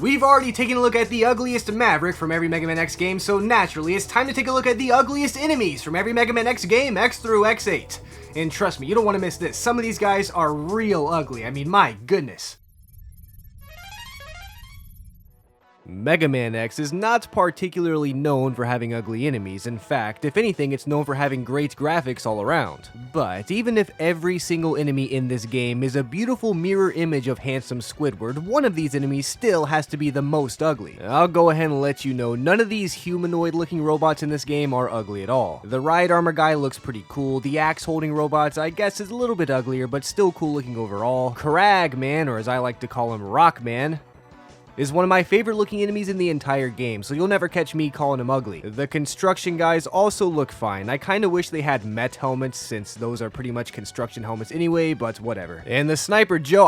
We've already taken a look at the ugliest Maverick from every Mega Man X game, so naturally it's time to take a look at the ugliest enemies from every Mega Man X game, X through X8. And trust me, you don't want to miss this. Some of these guys are real ugly. I mean, my goodness. Mega Man X is not particularly known for having ugly enemies. In fact, if anything, it's known for having great graphics all around. But even if every single enemy in this game is a beautiful mirror image of handsome Squidward, one of these enemies still has to be the most ugly. I'll go ahead and let you know, none of these humanoid-looking robots in this game are ugly at all. The Ride Armor guy looks pretty cool. The axe-holding robots, I guess, is a little bit uglier, but still cool-looking overall. Cragman, or as I like to call him, Rockman, is one of my favorite looking enemies in the entire game, so you'll never catch me calling him ugly. The construction guys also look fine. I kinda wish they had Met helmets, since those are pretty much construction helmets anyway, but whatever. And the Sniper Joe,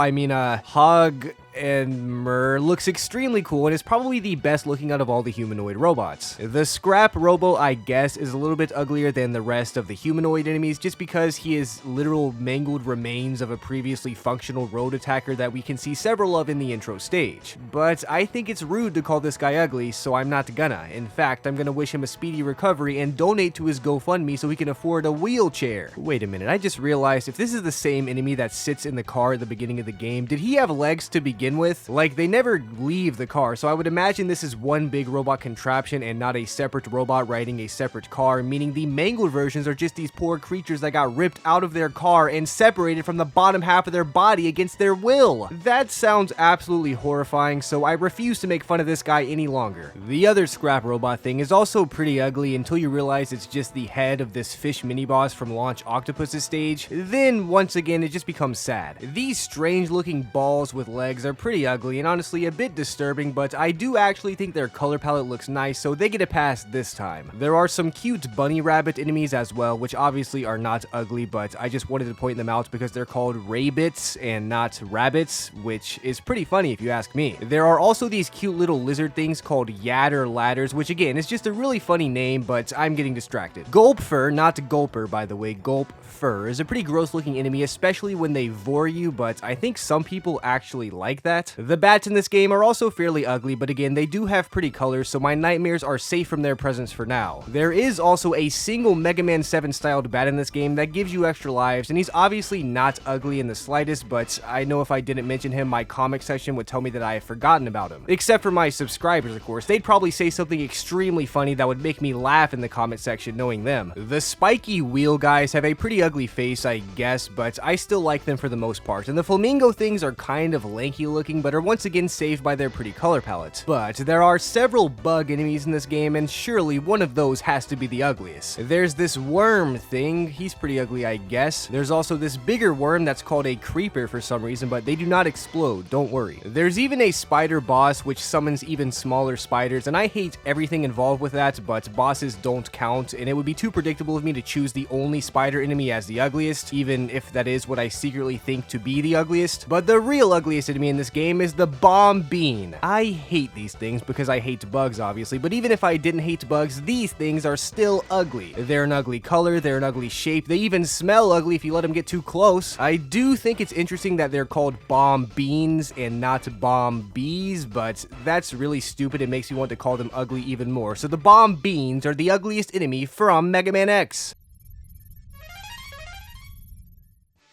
Hog and Mur looks extremely cool and is probably the best looking out of all the humanoid robots. The Scrap Robo, I guess, is a little bit uglier than the rest of the humanoid enemies just because he is literal mangled remains of a previously functional road attacker that we can see several of in the intro stage. But I think it's rude to call this guy ugly, so I'm not gonna. In fact, I'm gonna wish him a speedy recovery and donate to his GoFundMe so he can afford a wheelchair. Wait a minute, I just realized if this is the same enemy that sits in the car at the beginning of the game, did he have legs to begin with? Like, they never leave the car, so I would imagine this is one big robot contraption and not a separate robot riding a separate car, meaning the mangled versions are just these poor creatures that got ripped out of their car and separated from the bottom half of their body against their will. That sounds absolutely horrifying, so I refuse to make fun of this guy any longer. The other Scrap Robot thing is also pretty ugly until you realize it's just the head of this fish mini-boss from Launch Octopus's stage. Then, once again, it just becomes sad. These strange looking balls with legs are pretty ugly and honestly a bit disturbing, but I do actually think their color palette looks nice, so they get a pass this time. There are some cute bunny rabbit enemies as well, which obviously are not ugly, but I just wanted to point them out because they're called rabbits and not rabbits, which is pretty funny if you ask me. There are also these cute little lizard things called Yadder Ladders, which again is just a really funny name, but I'm getting distracted. Gulpfur, not Gulper by the way, Gulpfur is a pretty gross looking enemy, especially when they vor you, but I think some people actually like that. The bats in this game are also fairly ugly, but again, they do have pretty colors, so my nightmares are safe from their presence for now. There is also a single Mega Man 7 styled bat in this game that gives you extra lives, and he's obviously not ugly in the slightest, but I know if I didn't mention him, my comment section would tell me that I have forgotten about him. Except for my subscribers, of course. They'd probably say something extremely funny that would make me laugh in the comment section knowing them. The spiky wheel guys have a pretty ugly face, I guess, but I still like them for the most part, and the flamingo things are kind of lanky looking, but are once again saved by their pretty color palette. But there are several bug enemies in this game, and surely one of those has to be the ugliest. There's this worm thing, he's pretty ugly I guess. There's also this bigger worm that's called a creeper for some reason, but they do not explode, don't worry. There's even a spider boss which summons even smaller spiders, and I hate everything involved with that, but bosses don't count, and it would be too predictable of me to choose the only spider enemy as the ugliest, even if that is what I secretly think to be the ugliest. But the real ugliest enemy in this game is the Bomb Bean. I hate these things because I hate bugs, obviously, but even if I didn't hate bugs, these things are still ugly. They're an ugly color, they're an ugly shape, they even smell ugly if you let them get too close. I do think it's interesting that they're called Bomb Beans and not Bomb Bees, but that's really stupid. It makes me want to call them ugly even more. So the Bomb Beans are the ugliest enemy from Mega Man X.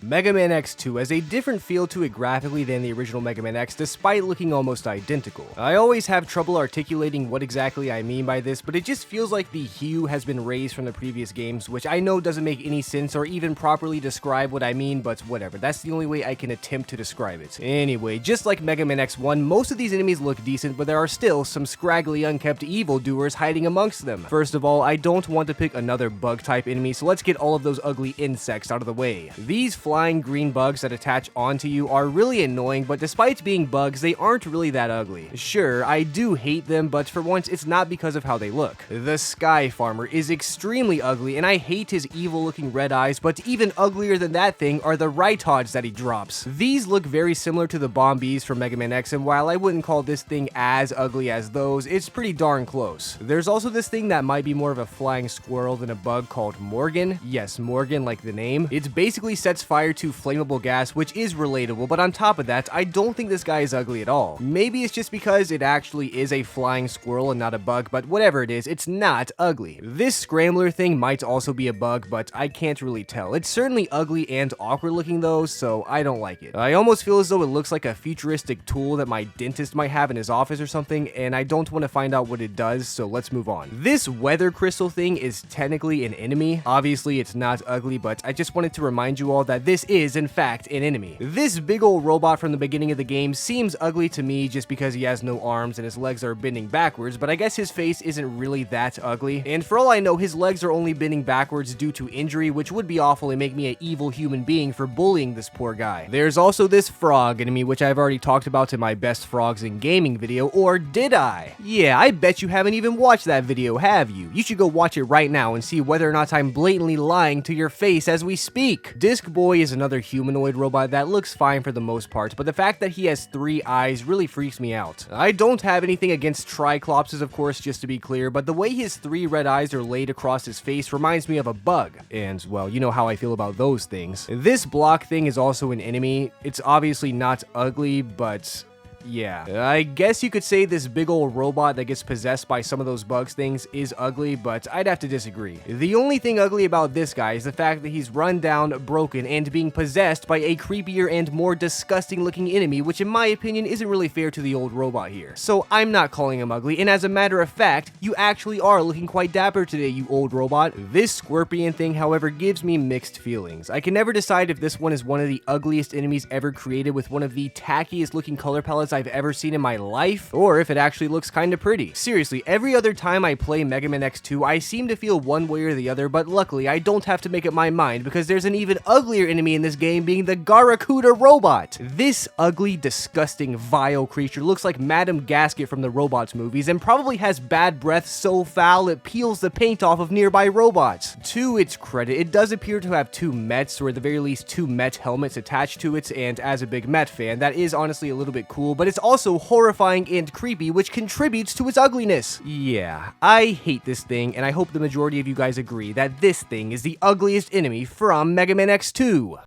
Mega Man X2 has a different feel to it graphically than the original Mega Man X, despite looking almost identical. I always have trouble articulating what exactly I mean by this, but it just feels like the hue has been raised from the previous games, which I know doesn't make any sense or even properly describe what I mean, but whatever, that's the only way I can attempt to describe it. Anyway, just like Mega Man X1, most of these enemies look decent, but there are still some scraggly, unkept evildoers hiding amongst them. First of all, I don't want to pick another bug-type enemy, so let's get all of those ugly insects out of the way. These flying green bugs that attach onto you are really annoying, but despite being bugs, they aren't really that ugly. Sure, I do hate them, but for once, it's not because of how they look. The Sky Farmer is extremely ugly, and I hate his evil-looking red eyes, but even uglier than that thing are the Ritods that he drops. These look very similar to the Bombees from Mega Man X, and while I wouldn't call this thing as ugly as those, it's pretty darn close. There's also this thing that might be more of a flying squirrel than a bug called Morgan. Yes, Morgan, like the name. It basically sets fire fire to flammable gas, which is relatable, but on top of that, I don't think this guy is ugly at all. Maybe it's just because it actually is a flying squirrel and not a bug, but whatever it is, it's not ugly. This scrambler thing might also be a bug, but I can't really tell. It's certainly ugly and awkward looking though, so I don't like it. I almost feel as though it looks like a futuristic tool that my dentist might have in his office or something, and I don't want to find out what it does, so let's move on. This weather crystal thing is technically an enemy. Obviously, it's not ugly, but I just wanted to remind you all that this is, in fact, an enemy. This big old robot from the beginning of the game seems ugly to me just because he has no arms and his legs are bending backwards, but I guess his face isn't really that ugly. And for all I know, his legs are only bending backwards due to injury, which would be awful and make me an evil human being for bullying this poor guy. There's also this frog enemy, which I've already talked about in my best frogs in gaming video, or did I? Yeah, I bet you haven't even watched that video, have you? You should go watch it right now and see whether or not I'm blatantly lying to your face as we speak. Disc Boy is another humanoid robot that looks fine for the most part, but the fact that he has 3 eyes really freaks me out. I don't have anything against Triclopses, of course, just to be clear, but the way his 3 red eyes are laid across his face reminds me of a bug. And, well, you know how I feel about those things. This block thing is also an enemy. It's obviously not ugly, but yeah, I guess you could say this big old robot that gets possessed by some of those bugs things is ugly, but I'd have to disagree. The only thing ugly about this guy is the fact that he's run down, broken, and being possessed by a creepier and more disgusting looking enemy, which in my opinion isn't really fair to the old robot here. So I'm not calling him ugly, and as a matter of fact, you actually are looking quite dapper today, you old robot. This scorpion thing, however, gives me mixed feelings. I can never decide if this one is one of the ugliest enemies ever created with one of the tackiest looking color palettes I've ever seen in my life, or if it actually looks kinda pretty. Seriously, every other time I play Mega Man X2, I seem to feel one way or the other, but luckily I don't have to make up my mind because there's an even uglier enemy in this game being the Garakuda robot. This ugly, disgusting, vile creature looks like Madame Gasket from the Robots movies and probably has bad breath so foul it peels the paint off of nearby robots. To its credit, it does appear to have 2 Mets, or at the very least 2 Met helmets attached to it, and as a big Met fan, that is honestly a little bit cool, but it's also horrifying and creepy, which contributes to its ugliness. Yeah, I hate this thing, and I hope the majority of you guys agree that this thing is the ugliest enemy from Mega Man X2.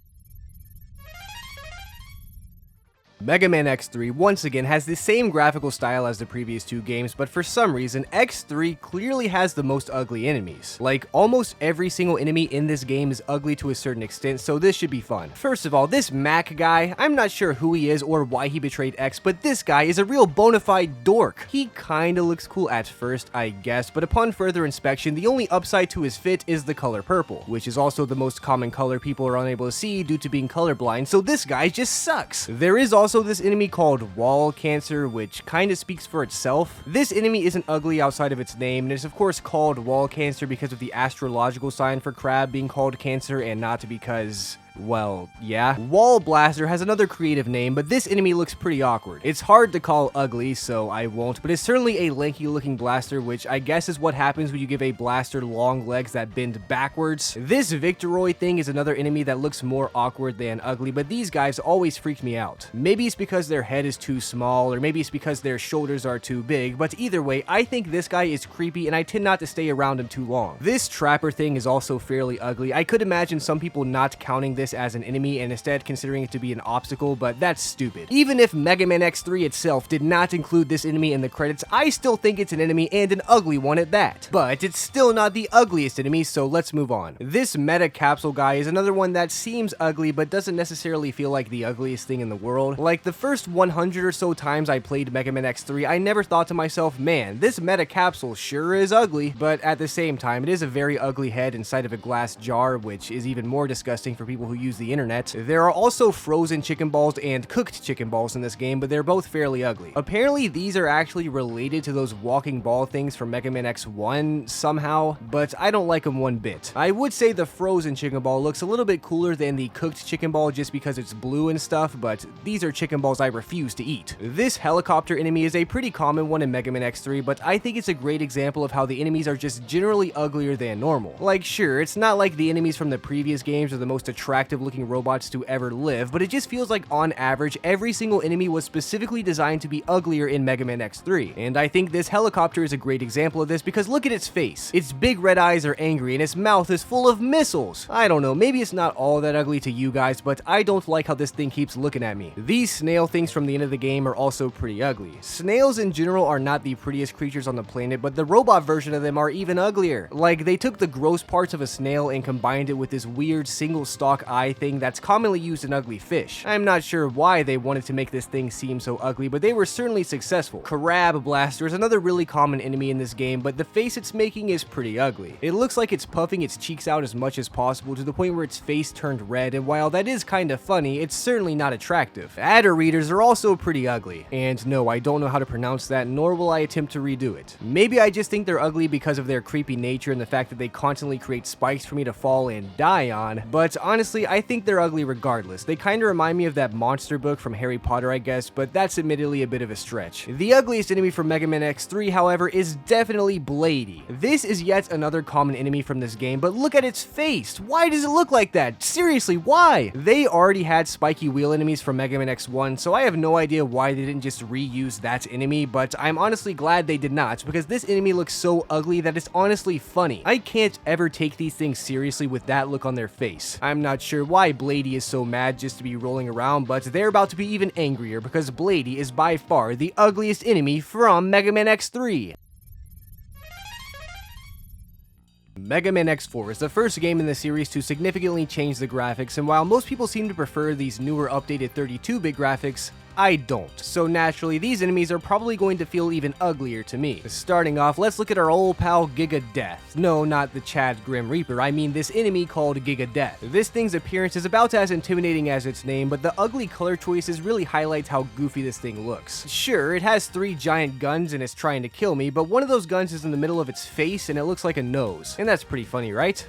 Mega Man X3 once again has the same graphical style as the previous 2 games, but for some reason, X3 clearly has the most ugly enemies. Like, almost every single enemy in this game is ugly to a certain extent, so this should be fun. First of all, this Mac guy, I'm not sure who he is or why he betrayed X, but this guy is a real bona fide dork. He kinda looks cool at first, I guess, but upon further inspection, the only upside to his fit is the color purple, which is also the most common color people are unable to see due to being colorblind, so this guy just sucks. There is also this enemy called Wall Cancer, which kinda speaks for itself. This enemy isn't ugly outside of its name, and it's of course called Wall Cancer because of the astrological sign for crab being called Cancer and not because, well, yeah. Wall Blaster has another creative name, but this enemy looks pretty awkward. It's hard to call ugly, so I won't, but it's certainly a lanky looking blaster, which I guess is what happens when you give a blaster long legs that bend backwards. This Victoroid thing is another enemy that looks more awkward than ugly, but these guys always freak me out. Maybe it's because their head is too small, or maybe it's because their shoulders are too big, but either way, I think this guy is creepy and I tend not to stay around him too long. This Trapper thing is also fairly ugly. I could imagine some people not counting this as an enemy and instead considering it to be an obstacle, but that's stupid. Even if Mega Man X3 itself did not include this enemy in the credits, I still think it's an enemy and an ugly one at that. But it's still not the ugliest enemy, so let's move on. This Meta Capsule guy is another one that seems ugly but doesn't necessarily feel like the ugliest thing in the world. Like the first 100 or so times I played Mega Man X3, I never thought to myself, man, this Meta Capsule sure is ugly, but at the same time, it is a very ugly head inside of a glass jar, which is even more disgusting for people who use the internet. There are also frozen chicken balls and cooked chicken balls in this game, but they're both fairly ugly. Apparently, these are actually related to those walking ball things from Mega Man X1 somehow, but I don't like them one bit. I would say the frozen chicken ball looks a little bit cooler than the cooked chicken ball just because it's blue and stuff, but these are chicken balls I refuse to eat. This helicopter enemy is a pretty common one in Mega Man X3, but I think it's a great example of how the enemies are just generally uglier than normal. Like, sure, it's not like the enemies from the previous games are the most attractive attractive looking robots to ever live, but it just feels like on average, every single enemy was specifically designed to be uglier in Mega Man X3. And I think this helicopter is a great example of this because look at its face. Its big red eyes are angry and its mouth is full of missiles. I don't know, maybe it's not all that ugly to you guys, but I don't like how this thing keeps looking at me. These snail things from the end of the game are also pretty ugly. Snails in general are not the prettiest creatures on the planet, but the robot version of them are even uglier. Like, they took the gross parts of a snail and combined it with this weird single stalk eye thing that's commonly used in ugly fish. I'm not sure why they wanted to make this thing seem so ugly, but they were certainly successful. Crab Blaster is another really common enemy in this game, but the face it's making is pretty ugly. It looks like it's puffing its cheeks out as much as possible to the point where its face turned red, and while that is kinda funny, it's certainly not attractive. Adder readers are also pretty ugly. And no, I don't know how to pronounce that, nor will I attempt to redo it. Maybe I just think they're ugly because of their creepy nature and the fact that they constantly create spikes for me to fall and die on, but honestly, I think they're ugly regardless. They kinda remind me of that monster book from Harry Potter, I guess, but that's admittedly a bit of a stretch. The ugliest enemy from Mega Man X3, however, is definitely Blady. This is yet another common enemy from this game, but look at its face. Why does it look like that? Seriously, why? They already had spiky wheel enemies from Mega Man X1, so I have no idea why they didn't just reuse that enemy, but I'm honestly glad they did not, because this enemy looks so ugly that it's honestly funny. I can't ever take these things seriously with that look on their face. I'm not sure why Blady is so mad just to be rolling around, but they're about to be even angrier because Blady is by far the ugliest enemy from Mega Man X3. Mega Man X4 is the first game in the series to significantly change the graphics, and while most people seem to prefer these newer updated 32-bit graphics, I don't. So naturally, these enemies are probably going to feel even uglier to me. Starting off, let's look at our old pal Giga Death. No, not the Chad Grim Reaper, I mean this enemy called Giga Death. This thing's appearance is about as intimidating as its name, but the ugly color choices really highlight how goofy this thing looks. Sure, it has 3 giant guns and it's trying to kill me, but one of those guns is in the middle of its face and it looks like a nose. And that's pretty funny, right?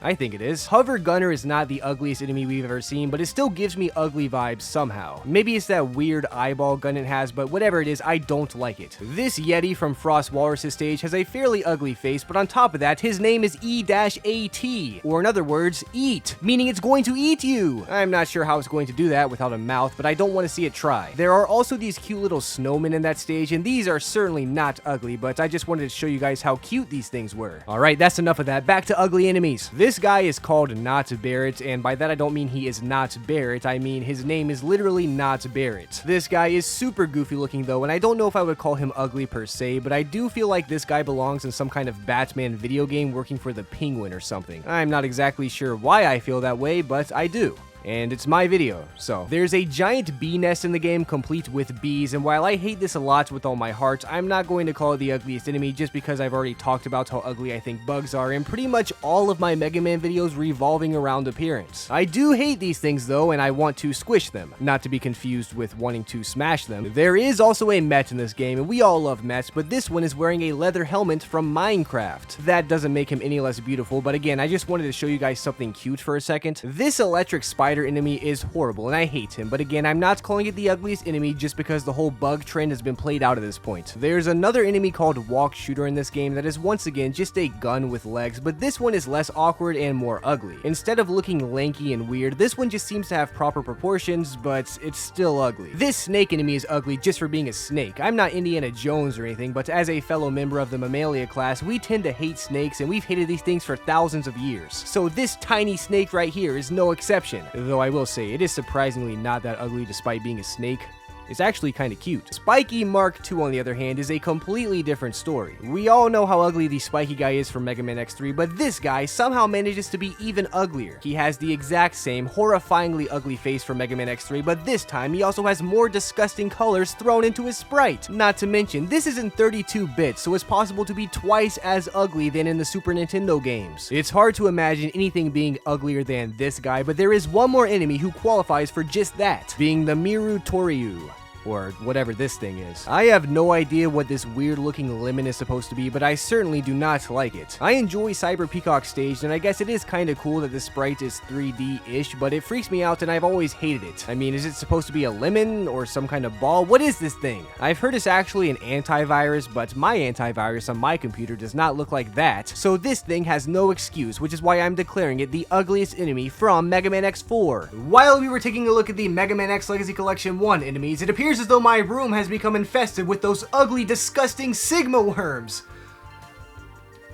I think it is. Hover Gunner is not the ugliest enemy we've ever seen, but it still gives me ugly vibes somehow. Maybe it's that weird eyeball gun it has, but whatever it is, I don't like it. This Yeti from Frost Walrus' stage has a fairly ugly face, but on top of that, his name is E-AT, or in other words, eat, meaning it's going to eat you. I'm not sure how it's going to do that without a mouth, but I don't want to see it try. There are also these cute little snowmen in that stage, and these are certainly not ugly, but I just wanted to show you guys how cute these things were. Alright, that's enough of that. Back to ugly enemies. This guy is called Not Barrett, and by that I don't mean he is not Barrett, I mean his name is literally Not Barrett. This guy is super goofy looking though, and I don't know if I would call him ugly per se, but I do feel like this guy belongs in some kind of Batman video game working for the Penguin or something. I'm not exactly sure why I feel that way, but I do. And it's my video, so. There's a giant bee nest in the game complete with bees, and while I hate this a lot with all my heart, I'm not going to call it the ugliest enemy just because I've already talked about how ugly I think bugs are in pretty much all of my Mega Man videos revolving around appearance. I do hate these things though, and I want to squish them, not to be confused with wanting to smash them. There is also a Met in this game, and we all love Mets, but this one is wearing a leather helmet from Minecraft. That doesn't make him any less beautiful, but again, I just wanted to show you guys something cute for a second. This electric spider enemy is horrible and I hate him, but again, I'm not calling it the ugliest enemy just because the whole bug trend has been played out at this point. There's another enemy called Walk Shooter in this game that is once again just a gun with legs, but this one is less awkward and more ugly. Instead of looking lanky and weird, this one just seems to have proper proportions, but it's still ugly. This snake enemy is ugly just for being a snake. I'm not Indiana Jones or anything, but as a fellow member of the Mammalia class, we tend to hate snakes and we've hated these things for thousands of years. So this tiny snake right here is no exception, though I will say it is surprisingly not that ugly despite being a snake. It's actually kinda cute. Spiky Mark II, on the other hand, is a completely different story. We all know how ugly the Spiky guy is from Mega Man X3, but this guy somehow manages to be even uglier. He has the exact same horrifyingly ugly face from Mega Man X3, but this time he also has more disgusting colors thrown into his sprite. Not to mention, this is in 32 bits, so it's possible to be twice as ugly than in the Super Nintendo games. It's hard to imagine anything being uglier than this guy, but there is one more enemy who qualifies for just that, being the Miru Toryu. or whatever this thing is. I have no idea what this weird looking lemon is supposed to be, but I certainly do not like it. I enjoy Cyber Peacock Staged, and I guess it is kinda cool that this sprite is 3D-ish, but it freaks me out and I've always hated it. I mean, is it supposed to be a lemon or some kind of ball? What is this thing? I've heard it's actually an antivirus, but my antivirus on my computer does not look like that, so this thing has no excuse, which is why I'm declaring it the ugliest enemy from Mega Man X4. While we were taking a look at the Mega Man X Legacy Collection 1 enemies, it appears as though my room has become infested with those ugly, disgusting Sigma worms.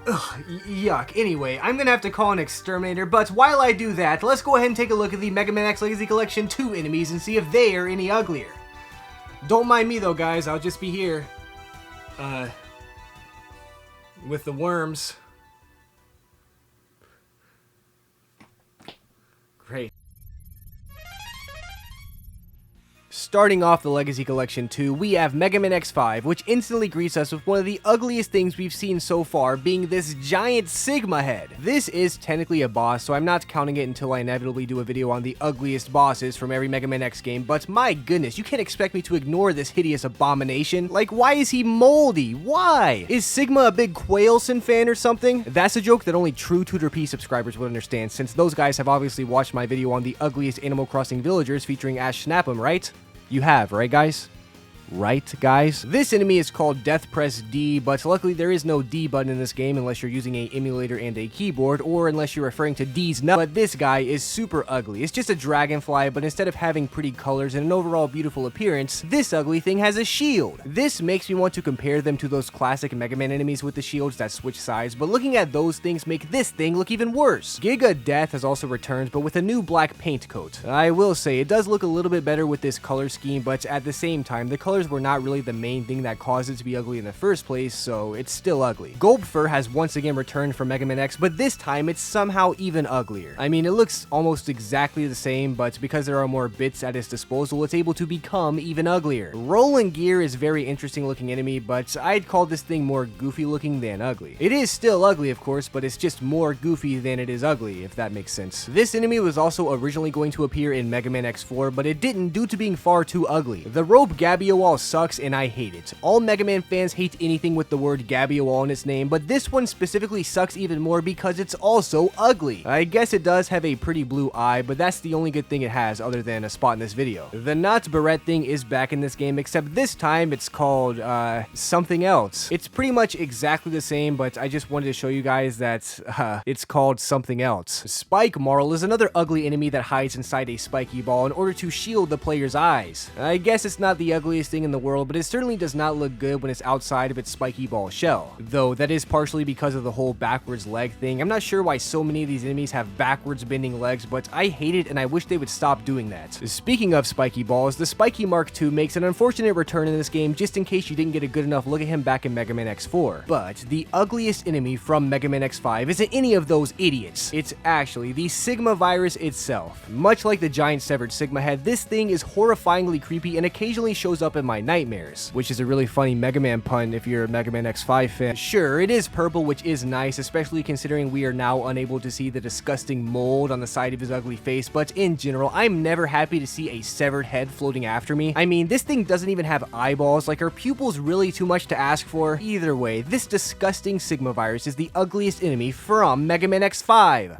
Ugh, yuck. Anyway, I'm gonna have to call an exterminator, but while I do that, let's go ahead and take a look at the Mega Man X Legacy Collection 2 enemies and see if they are any uglier. Don't mind me though, guys, I'll just be here. With the worms. Great. Starting off the Legacy Collection 2, we have Mega Man X5, which instantly greets us with one of the ugliest things we've seen so far, being this giant Sigma head. This is technically a boss, so I'm not counting it until I inevitably do a video on the ugliest bosses from every Mega Man X game, but my goodness, you can't expect me to ignore this hideous abomination. Like, why is he moldy? Why? Is Sigma a big Quailson fan or something? That's a joke that only true Tooterp subscribers would understand, since those guys have obviously watched my video on the ugliest Animal Crossing villagers featuring Ash Snapham, right? You have, right guys? Right, guys? This enemy is called Death Press D, but luckily there is no D button in this game unless you're using an emulator and a keyboard, or unless you're referring to D's nut. But this guy is super ugly. It's just a dragonfly, but instead of having pretty colors and an overall beautiful appearance, this ugly thing has a shield. This makes me want to compare them to those classic Mega Man enemies with the shields that switch sides, but looking at those things make this thing look even worse. Giga Death has also returned, but with a new black paint coat. I will say, it does look a little bit better with this color scheme, but at the same time, the colors were not really the main thing that caused it to be ugly in the first place, so it's still ugly. Gulpfer has once again returned from Mega Man X, but this time it's somehow even uglier. I mean, it looks almost exactly the same, but because there are more bits at its disposal, it's able to become even uglier. Roland Gear is a very interesting looking enemy, but I'd call this thing more goofy looking than ugly. It is still ugly, of course, but it's just more goofy than it is ugly, if that makes sense. This enemy was also originally going to appear in Mega Man X4, but it didn't due to being far too ugly. The rope Gabiowall sucks and I hate it. All Mega Man fans hate anything with the word Gabiowall in its name, but this one specifically sucks even more because it's also ugly. I guess it does have a pretty blue eye, but that's the only good thing it has other than a spot in this video. The Not Barrette thing is back in this game, except this time it's called, something else. It's pretty much exactly the same, but I just wanted to show you guys that, it's called something else. Spike Marl is another ugly enemy that hides inside a spiky ball in order to shield the player's eyes. I guess it's not the ugliest thing in the world, but it certainly does not look good when it's outside of its spiky ball shell. Though that is partially because of the whole backwards leg thing. I'm not sure why so many of these enemies have backwards bending legs, but I hate it and I wish they would stop doing that. Speaking of spiky balls, the Spiky Mark II makes an unfortunate return in this game just in case you didn't get a good enough look at him back in Mega Man X4. But the ugliest enemy from Mega Man X5 isn't any of those idiots. It's actually the Sigma virus itself. Much like the giant severed Sigma head, this thing is horrifyingly creepy and occasionally shows up in my nightmares, which is a really funny Mega Man pun if you're a Mega Man X5 fan. Sure, it is purple, which is nice, especially considering we are now unable to see the disgusting mold on the side of his ugly face, but in general, I'm never happy to see a severed head floating after me. I mean, this thing doesn't even have eyeballs. Like, are pupils really too much to ask for? Either way, this disgusting Sigma virus is the ugliest enemy from Mega Man X5.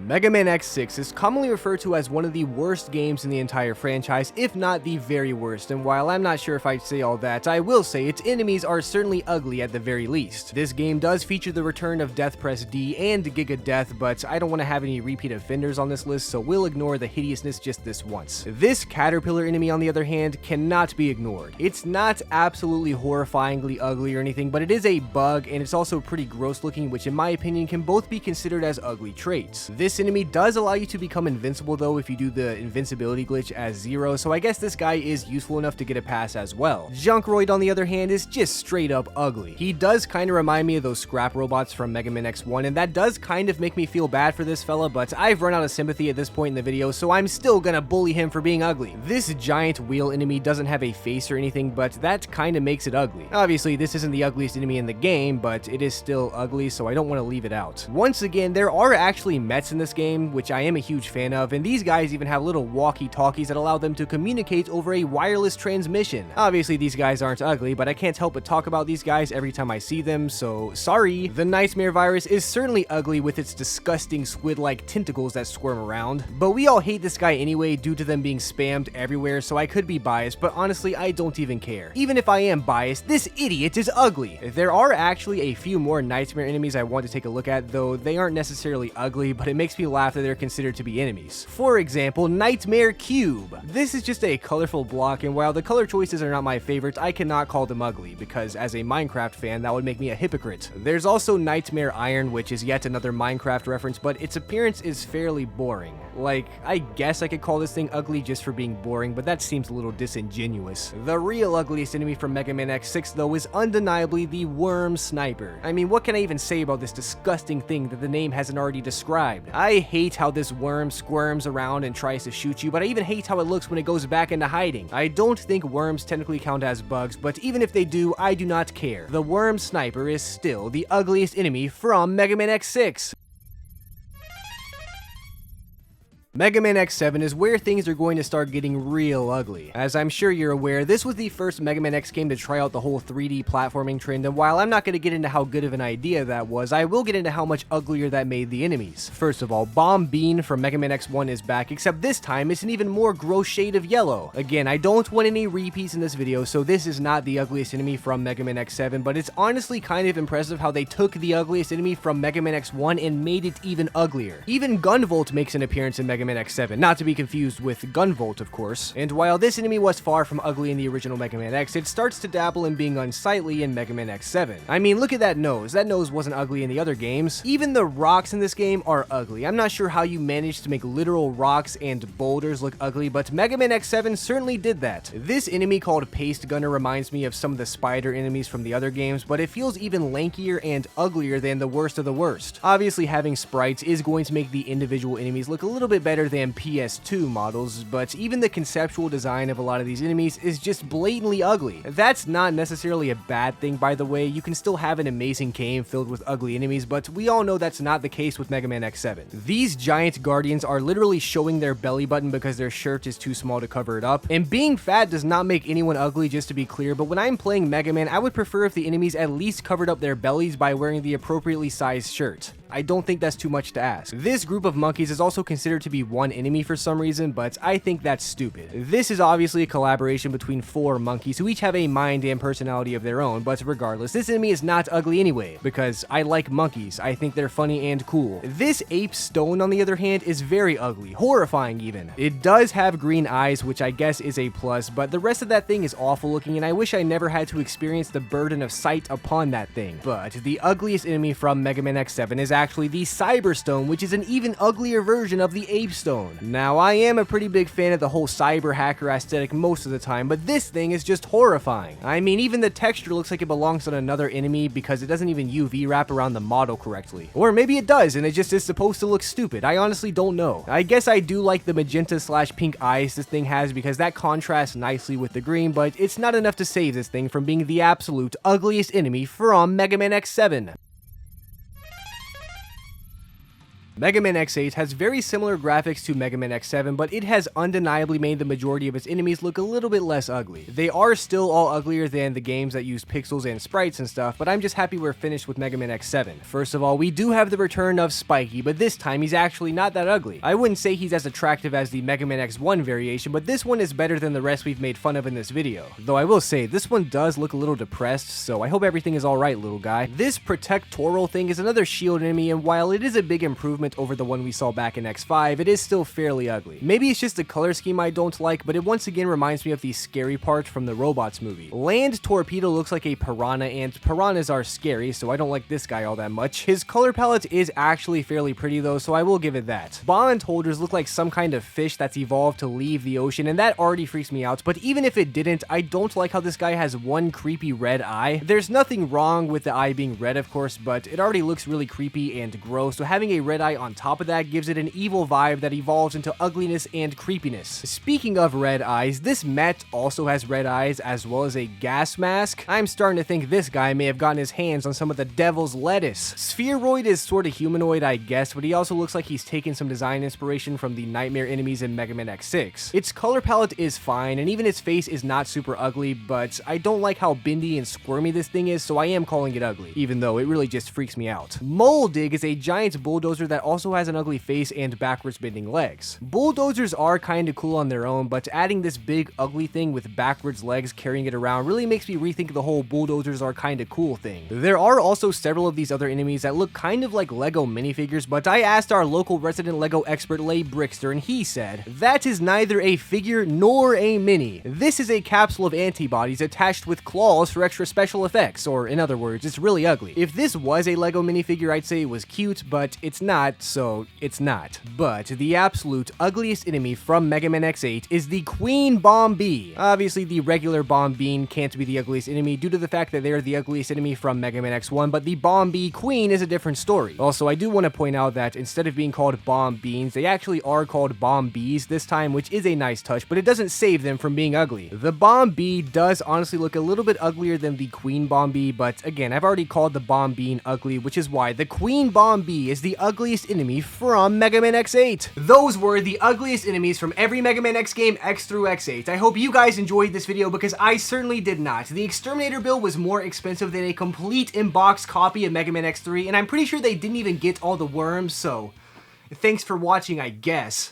Mega Man X6 is commonly referred to as one of the worst games in the entire franchise, if not the very worst, and while I'm not sure if I'd say all that, I will say its enemies are certainly ugly at the very least. This game does feature the return of Death Press D and Giga Death, but I don't want to have any repeat offenders on this list, so we'll ignore the hideousness just this once. This Caterpillar enemy, on the other hand, cannot be ignored. It's not absolutely horrifyingly ugly or anything, but it is a bug, and it's also pretty gross looking, which in my opinion can both be considered as ugly traits. This enemy does allow you to become invincible though if you do the invincibility glitch as 0, so I guess this guy is useful enough to get a pass as well. Junkroid, on the other hand, is just straight up ugly. He does kind of remind me of those scrap robots from Mega Man X1, and that does kind of make me feel bad for this fella, but I've run out of sympathy at this point in the video, so I'm still gonna bully him for being ugly. This giant wheel enemy doesn't have a face or anything, but that kind of makes it ugly. Obviously, this isn't the ugliest enemy in the game, but it is still ugly, so I don't want to leave it out. Once again, there are actually mets sprites in this game, which I am a huge fan of, and these guys even have little walkie-talkies that allow them to communicate over a wireless transmission. Obviously, these guys aren't ugly, but I can't help but talk about these guys every time I see them, so sorry. The Nightmare virus is certainly ugly with its disgusting squid-like tentacles that squirm around, but we all hate this guy anyway due to them being spammed everywhere, so I could be biased, but honestly, I don't even care. Even if I am biased, this idiot is ugly. There are actually a few more Nightmare enemies I want to take a look at, though they aren't necessarily ugly, but it makes me laugh that they're considered to be enemies. For example, Nightmare Cube. This is just a colorful block, and while the color choices are not my favorites, I cannot call them ugly, because as a Minecraft fan, that would make me a hypocrite. There's also Nightmare Iron, which is yet another Minecraft reference, but its appearance is fairly boring. Like, I guess I could call this thing ugly just for being boring, but that seems a little disingenuous. The real ugliest enemy from Mega Man X6, though, is undeniably the Worm Sniper. I mean, what can I even say about this disgusting thing that the name hasn't already described? I hate how this worm squirms around and tries to shoot you, but I even hate how it looks when it goes back into hiding. I don't think worms technically count as bugs, but even if they do, I do not care. The Worm Sniper is still the ugliest enemy from Mega Man X6. Mega Man X7 is where things are going to start getting real ugly. As I'm sure you're aware, this was the first Mega Man X game to try out the whole 3D platforming trend, and while I'm not going to get into how good of an idea that was, I will get into how much uglier that made the enemies. First of all, Bomb Bean from Mega Man X1 is back, except this time it's an even more gross shade of yellow. Again, I don't want any repeats in this video, so this is not the ugliest enemy from Mega Man X7, but it's honestly kind of impressive how they took the ugliest enemy from Mega Man X1 and made it even uglier. Even Gunvolt makes an appearance in Mega Man X7, not to be confused with Gunvolt, of course. And while this enemy was far from ugly in the original Mega Man X, it starts to dabble in being unsightly in Mega Man X7. I mean, look at that nose. That nose wasn't ugly in the other games. Even the rocks in this game are ugly. I'm not sure how you managed to make literal rocks and boulders look ugly, but Mega Man X7 certainly did that. This enemy called Paste Gunner reminds me of some of the spider enemies from the other games, but it feels even lankier and uglier than the worst of the worst. Obviously, having sprites is going to make the individual enemies look a little bit better than PS2 models, but even the conceptual design of a lot of these enemies is just blatantly ugly. That's not necessarily a bad thing, by the way. You can still have an amazing game filled with ugly enemies, but we all know that's not the case with Mega Man X7. These giant guardians are literally showing their belly button because their shirt is too small to cover it up, and being fat does not make anyone ugly, just to be clear, but when I'm playing Mega Man, I would prefer if the enemies at least covered up their bellies by wearing the appropriately sized shirt. I don't think that's too much to ask. This group of monkeys is also considered to be one enemy for some reason, but I think that's stupid. This is obviously a collaboration between 4 monkeys who each have a mind and personality of their own, but regardless, this enemy is not ugly anyway, because I like monkeys. I think they're funny and cool. This ape stone, on the other hand, is very ugly, horrifying even. It does have green eyes, which I guess is a plus, but the rest of that thing is awful looking, and I wish I never had to experience the burden of sight upon that thing. But the ugliest enemy from Mega Man X7 is actually the Cyber Stone, which is an even uglier version of the Ape Stone. Now, I am a pretty big fan of the whole cyber hacker aesthetic most of the time, but this thing is just horrifying. I mean, even the texture looks like it belongs on another enemy because it doesn't even UV wrap around the model correctly. Or maybe it does, and it just is supposed to look stupid. I honestly don't know. I guess I do like the magenta/pink eyes this thing has because that contrasts nicely with the green, but it's not enough to save this thing from being the absolute ugliest enemy from Mega Man X7. Mega Man X8 has very similar graphics to Mega Man X7, but it has undeniably made the majority of its enemies look a little bit less ugly. They are still all uglier than the games that use pixels and sprites and stuff, but I'm just happy we're finished with Mega Man X7. First of all, we do have the return of Spiky, but this time he's actually not that ugly. I wouldn't say he's as attractive as the Mega Man X1 variation, but this one is better than the rest we've made fun of in this video. Though I will say, this one does look a little depressed, so I hope everything is alright, little guy. This Protectoral thing is another shield enemy, and while it is a big improvement over the one we saw back in X5, it is still fairly ugly. Maybe it's just the color scheme I don't like, but it once again reminds me of the scary part from the Robots movie. Land Torpedo looks like a piranha, and piranhas are scary, so I don't like this guy all that much. His color palette is actually fairly pretty though, so I will give it that. Bond holders look like some kind of fish that's evolved to leave the ocean, and that already freaks me out, but even if it didn't, I don't like how this guy has one creepy red eye. There's nothing wrong with the eye being red, of course, but it already looks really creepy and gross, so having a red eye eye on top of that gives it an evil vibe that evolves into ugliness and creepiness. Speaking of red eyes, this Met also has red eyes as well as a gas mask. I'm starting to think this guy may have gotten his hands on some of the devil's lettuce. Spheroid is sort of humanoid, I guess, but he also looks like he's taken some design inspiration from the nightmare enemies in Mega Man X6. Its color palette is fine, and even its face is not super ugly, but I don't like how bendy and squirmy this thing is, so I am calling it ugly, even though it really just freaks me out. Moldig is a giant bulldozer that also has an ugly face and backwards bending legs. Bulldozers are kinda cool on their own, but adding this big ugly thing with backwards legs carrying it around really makes me rethink the whole bulldozers are kinda cool thing. There are also several of these other enemies that look kind of like Lego minifigures, but I asked our local resident Lego expert Lebrickster, and he said, "That is neither a figure nor a mini. This is a capsule of antibodies attached with claws for extra special effects," or in other words, it's really ugly. If this was a Lego minifigure, I'd say it was cute, but it's not, so it's not. But the absolute ugliest enemy from Mega Man X8 is the Queen Bomb Bee. Obviously, the regular Bomb Bean can't be the ugliest enemy due to the fact that they're the ugliest enemy from Mega Man X1, but the Bomb Bee Queen is a different story. Also, I do want to point out that instead of being called Bomb Beans, they actually are called Bomb Bees this time, which is a nice touch, but it doesn't save them from being ugly. The Bomb Bee does honestly look a little bit uglier than the Queen Bomb Bee, but again, I've already called the Bomb Bean ugly, which is why the Queen Bomb Bee is the ugliest enemy from Mega Man X8. Those were the ugliest enemies from every Mega Man X game, X through X8. I hope you guys enjoyed this video because I certainly did not. The Exterminator build was more expensive than a complete in-box copy of Mega Man X3, and I'm pretty sure they didn't even get all the worms, so thanks for watching, I guess.